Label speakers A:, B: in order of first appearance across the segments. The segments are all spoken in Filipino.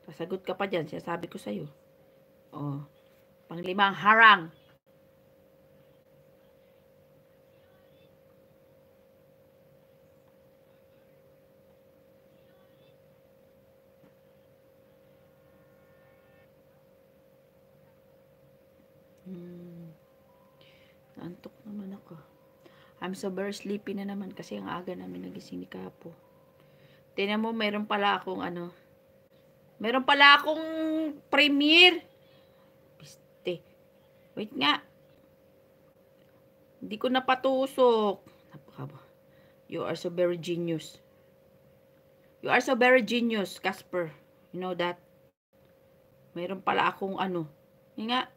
A: Sasagot ka pa dyan, sinasabi ko sa'yo. Oh, panglimang harang. Naantok naman ako. I'm so very sleepy na naman kasi ang aga namin nagising ni Kapo. Tingnan mo, meron pala akong premiere. Piste. Wait nga. Hindi ko napatusok. You are so very genius. You are so very genius, Casper. You know that? Meron pala akong Yung nga.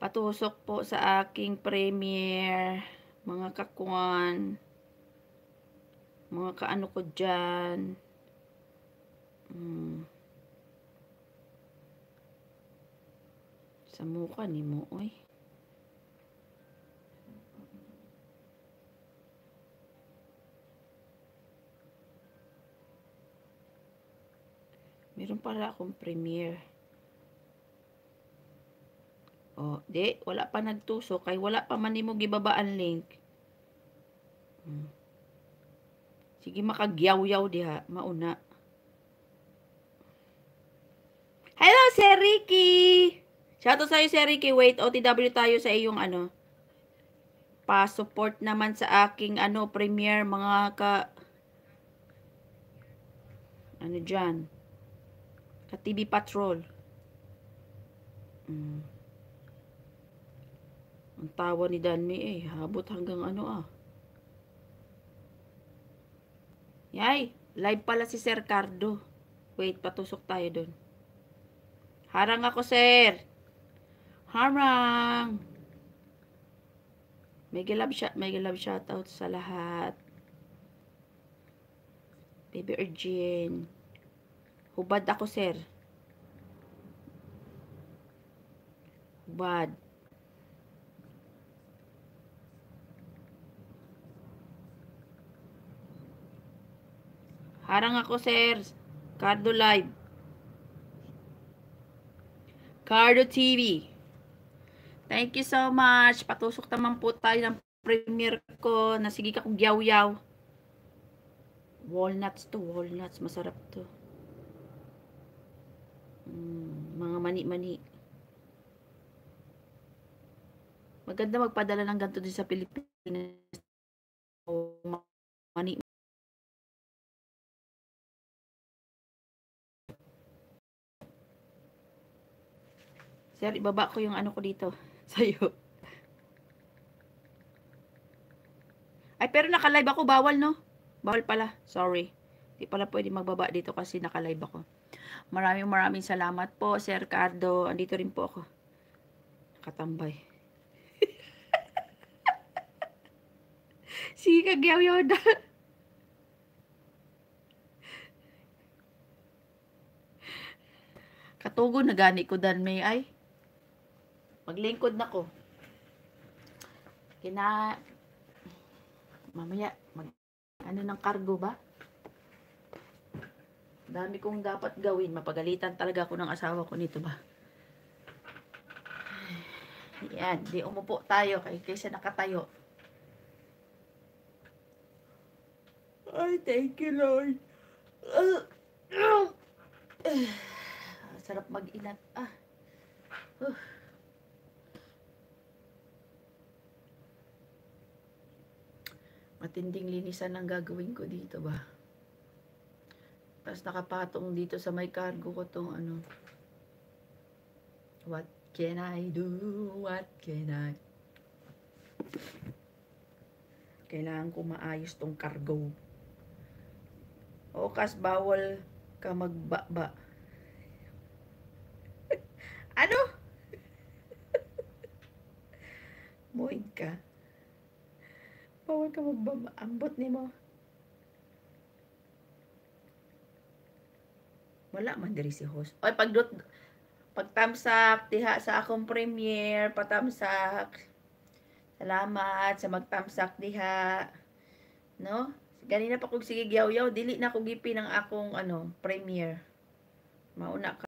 A: Patusok po sa aking premiere. Mga kakuan. Mga kaano ko dyan. Sa mukha ni mo, oy. Meron pala akong premiere. Oh, di, wala pa nagtusok. Kay wala pa man mo gibabaan link. Sige, makagyaw-yaw diha. Mauna. Hello, Sir Ricky! Shoutout sa'yo, Sir Ricky. Wait, OTW tayo sa iyong pa-support naman sa aking premiere, mga dyan. Ka-TV Patrol. Ang tawa ni Danmi habot hanggang Yay, live pala si Sir Cardo. Wait, patusok tayo dun. Harang ako, sir. Harang. Mega love shoutout sa lahat. Baby Urgin. Hubad ako, sir. Hubad. Harang ako, sir. Cardo Live. Cardo TV. Thank you so much. Patusok naman po tayo ng premiere ko. Sige ka kung yaw-yaw. Walnuts to. Walnuts. Masarap to. Mga mani-mani. Maganda magpadala ng ganito din sa Pilipinas. Mani. Sir, ibaba ko yung ko dito. Sa'yo. Ay, pero naka-live ako. Bawal, no? Bawal pala. Sorry. Di pala pwede magbaba dito kasi naka-live ako. Maraming salamat po, Sir Cardo. Andito rin po ako. Nakatambay. Sige, kagyaw-yaw na. Katugo na gani ko dan may ay. Maglingkod na ko. Mamaya ng cargo ba? Dami kong dapat gawin. Mapagalitan talaga ako ng asawa ko nito ba. Yan, di umupo tayo kaysa nakatayo. Ay, thank you, Lord. Sarap mag-inat. Matinding linisan ang gagawin ko dito ba. Tapos nakapatong dito sa may cargo ko tong What can I do? What can I? Kailangan ko maayos tong cargo. O kas bawal ka magbaba. Ano? Muig ka. Bawal ka magbaba. Ambot ni mo. Wala man diri si host. Oy, pagtamsak diha sa akong premiere, patamsak. Salamat sa magtamsak diha. No? Ganina pa kog sige gyaw-yaw, dili na ko gipi ng akong premiere. Mauna ka.